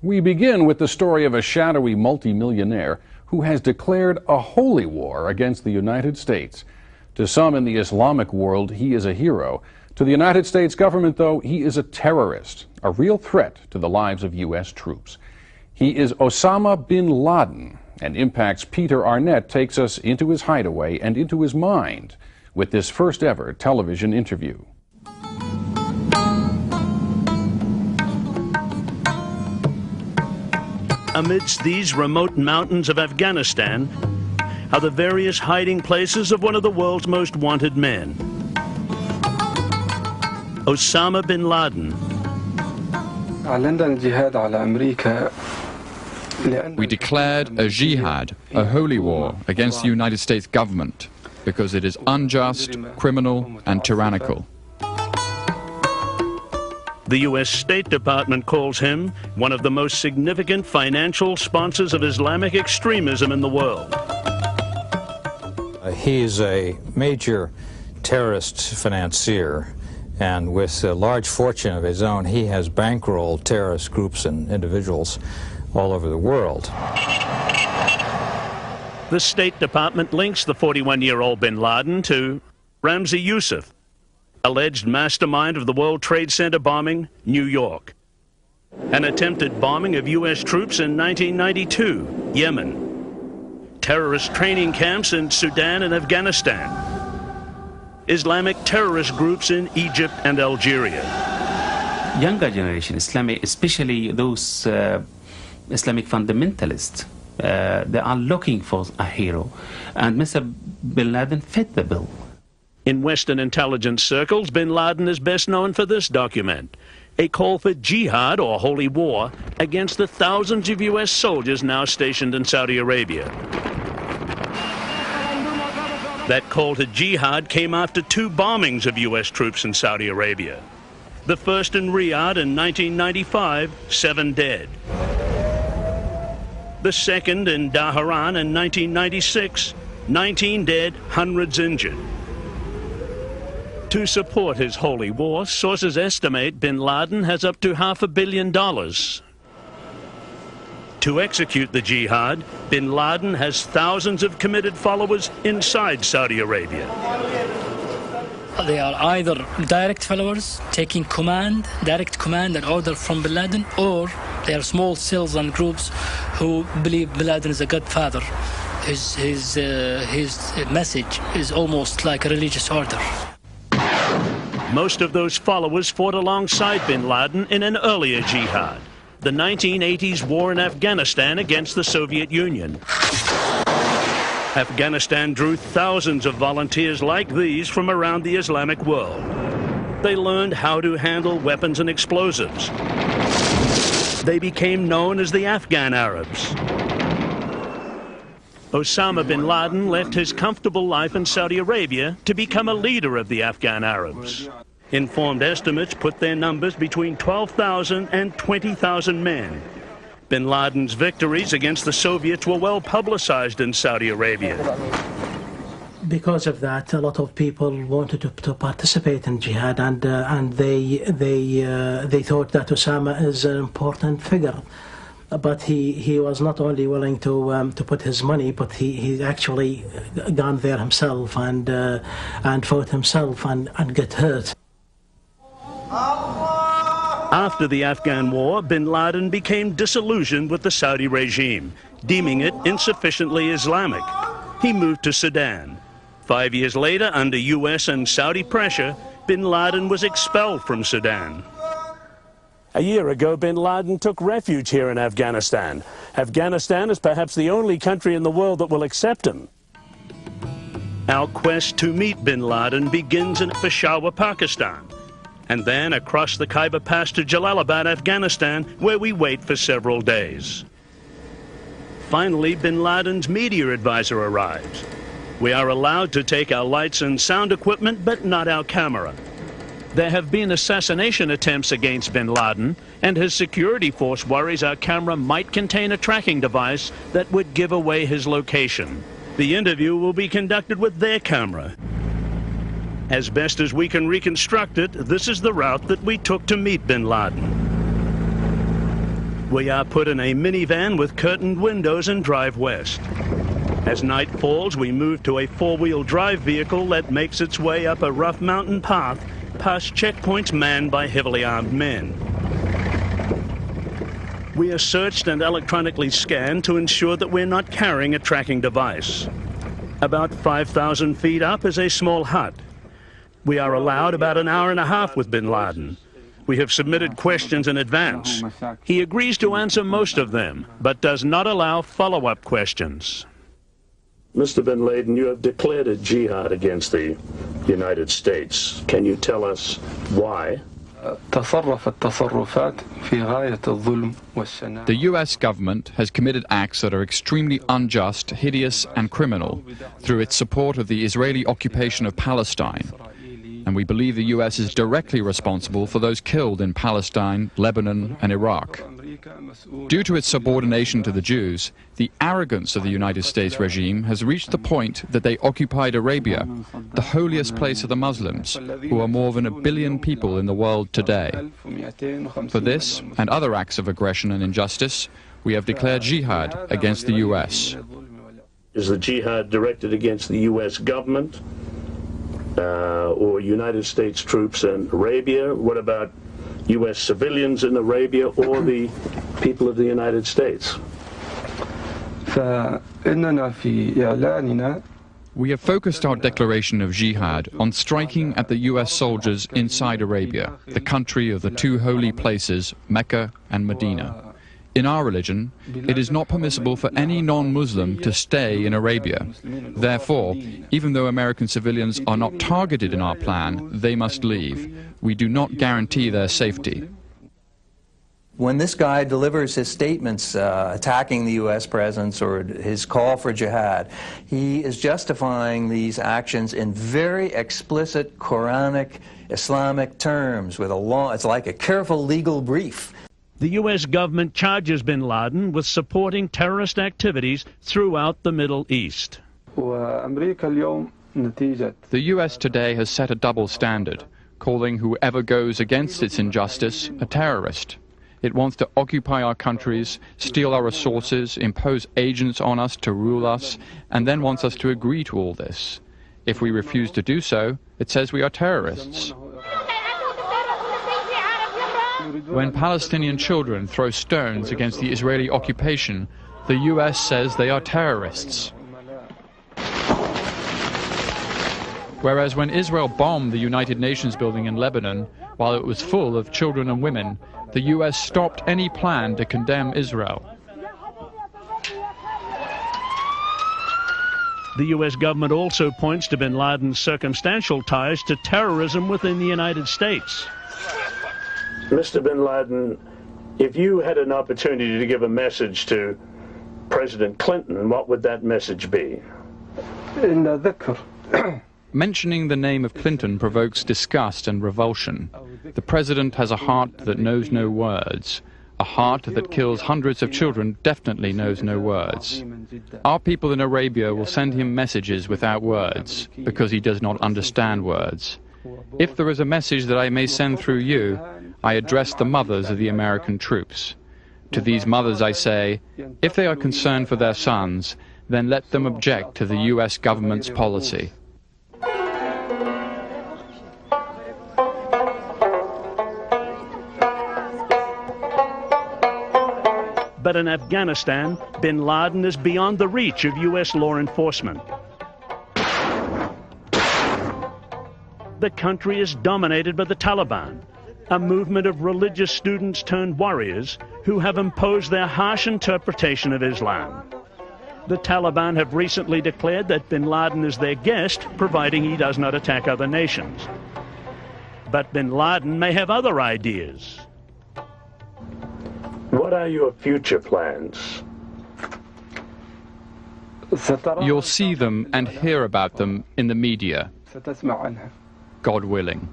We begin with the story of a shadowy multimillionaire who has declared a holy war against the United States. To some in the Islamic world, he is a hero. To the United States government, though, he is a terrorist, a real threat to the lives of U.S. troops. He is Osama bin Laden, and Impact's Peter Arnett takes us into his hideaway and into his mind with this first ever television interview. Amidst these remote mountains of Afghanistan are the various hiding places of one of the world's most wanted men, Osama bin Laden. We declared a jihad, a holy war, against the United States government because it is unjust, criminal, and tyrannical. The U.S. State Department calls him one of the most significant financial sponsors of Islamic extremism in the world. He is a major terrorist financier, and with a large fortune of his own, he has bankrolled terrorist groups and individuals all over the world. The State Department links the 41-year-old bin Laden to Ramzi Youssef, alleged mastermind of the World Trade Center bombing, New York. An attempted bombing of U.S. troops in 1992, Yemen. Terrorist training camps in Sudan and Afghanistan. Islamic terrorist groups in Egypt and Algeria. Younger generation, Islamic, especially those Islamic fundamentalists, they are looking for a hero. And Mr. bin Laden fit the bill. In Western intelligence circles, bin Laden is best known for this document, a call for jihad or holy war against the thousands of U.S. soldiers now stationed in Saudi Arabia. That call to jihad came after 2 bombings of U.S. troops in Saudi Arabia. The first in Riyadh in 1995, 7 dead. The second in Dhahran in 1996, 19 dead, hundreds injured. To support his holy war, sources estimate bin Laden has up to $500 million. To execute the jihad, bin Laden has thousands of committed followers inside Saudi Arabia. They are either direct followers, taking direct command and order from bin Laden, or they are small cells and groups who believe bin Laden is a godfather. His message is almost like a religious order. Most of those followers fought alongside bin Laden in an earlier jihad, the 1980s war in Afghanistan against the Soviet Union. Afghanistan drew thousands of volunteers like these from around the Islamic world. They learned how to handle weapons and explosives. They became known as the Afghan Arabs. Osama bin Laden left his comfortable life in Saudi Arabia to become a leader of the Afghan Arabs. Informed estimates put their numbers between 12,000 and 20,000 men. Bin Laden's victories against the Soviets were well publicized in Saudi Arabia. Because of that, a lot of people wanted to participate in jihad, and they thought that Osama is an important figure. But he was not only willing to put his money, but he actually gone there himself and fought himself and get hurt. After the Afghan war, bin Laden became disillusioned with the Saudi regime, deeming it insufficiently Islamic. He moved to Sudan. 5 years later, under U.S. and Saudi pressure, bin Laden was expelled from Sudan. A year ago, bin Laden took refuge here in Afghanistan. Afghanistan is perhaps the only country in the world that will accept him. Our quest to meet bin Laden begins in Peshawar, Pakistan, and then across the Khyber Pass to Jalalabad, Afghanistan, where we wait for several days. Finally, bin Laden's media advisor arrives. We are allowed to take our lights and sound equipment, but not our camera. There have been assassination attempts against bin Laden, and his security force worries our camera might contain a tracking device that would give away his location. The interview will be conducted with their camera. As best as we can reconstruct it, this is the route that we took to meet bin Laden. We are put in a minivan with curtained windows and drive west. As night falls, we move to a four-wheel drive vehicle that makes its way up a rough mountain path past checkpoints manned by heavily armed men. We are searched and electronically scanned to ensure that we're not carrying a tracking device. About 5,000 feet up is a small hut. We are allowed about an hour and a half with bin Laden. We have submitted questions in advance. He agrees to answer most of them, but does not allow follow-up questions. Mr. bin Laden, you have declared a jihad against the United States. Can you tell us why? The US government has committed acts that are extremely unjust, hideous and criminal through its support of the Israeli occupation of Palestine. And we believe the US is directly responsible for those killed in Palestine, Lebanon and Iraq. Due to its subordination to the Jews, the arrogance of the United States regime has reached the point that they occupied Arabia, the holiest place of the Muslims, who are more than 1 billion people in the world today. For this and other acts of aggression and injustice, we have declared jihad against the US. Is the jihad directed against the US government or United States troops in Arabia? What about US civilians in Arabia or the people of the United States? We have focused our declaration of jihad on striking at the US soldiers inside Arabia, the country of the two holy places, Mecca and Medina. In our religion, it is not permissible for any non-Muslim to stay in Arabia. Therefore, even though American civilians are not targeted in our plan, they must leave. We do not guarantee their safety. When this guy delivers his statements attacking the U.S. presence or his call for jihad, he is justifying these actions in very explicit Quranic, Islamic terms with a law. It's like a careful legal brief. The U.S. government charges bin Laden with supporting terrorist activities throughout the Middle East. The U.S. today has set a double standard, calling whoever goes against its injustice a terrorist. It wants to occupy our countries, steal our resources, impose agents on us to rule us, and then wants us to agree to all this. If we refuse to do so, it says we are terrorists. When Palestinian children throw stones against the Israeli occupation, the US says they are terrorists. Whereas when Israel bombed the United Nations building in Lebanon, while it was full of children and women, the US stopped any plan to condemn Israel. The U.S. government also points to bin Laden's circumstantial ties to terrorism within the United States. Mr. bin Laden, if you had an opportunity to give a message to President Clinton, what would that message be? Mentioning the name of Clinton provokes disgust and revulsion. The president has a heart that knows no words. A heart that kills hundreds of children definitely knows no words. Our people in Arabia will send him messages without words, because he does not understand words. If there is a message that I may send through you, I address the mothers of the American troops. To these mothers I say, if they are concerned for their sons, then let them object to the US government's policy. But in Afghanistan, bin Laden is beyond the reach of US law enforcement. The country is dominated by the Taliban, a movement of religious students turned warriors who have imposed their harsh interpretation of Islam. The Taliban have recently declared that bin Laden is their guest, providing he does not attack other nations. But bin Laden may have other ideas. What are your future plans? You'll see them and hear about them in the media, God willing.